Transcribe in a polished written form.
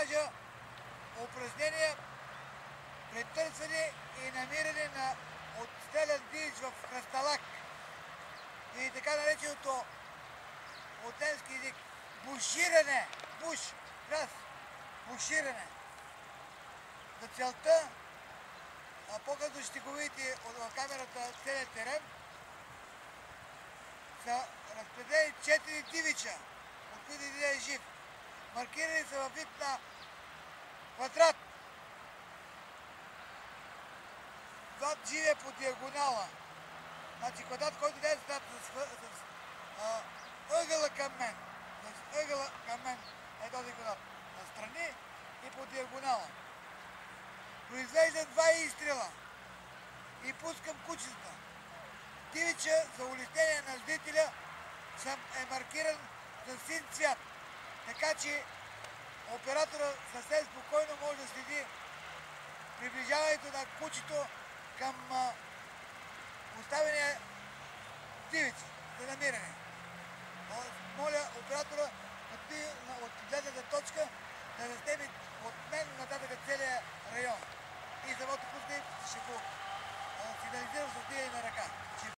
покажа упражнения при търсене и намиране на отстрелян дивеч в хръсталак и така нареченото от немски език буширане, буширане. За целта, по-късно ще го видите в камерата целият терен, са разпределени 4 дивича, от които един е жив. Маркирани са във вид на квадрат. Зад живе по диагонала. Значи квадрат, който не е с ъгъла към мен. С ъгъла към мен е този квадрат. Настрани и по диагонала. Произвеждам 2 изстрела и пускам кучета. Дивича за улеснение на зрителя е маркиран с син цвят. Така че оператора съвсем спокойно може да следи приближаването на кучето към поставения дивеч за намиране.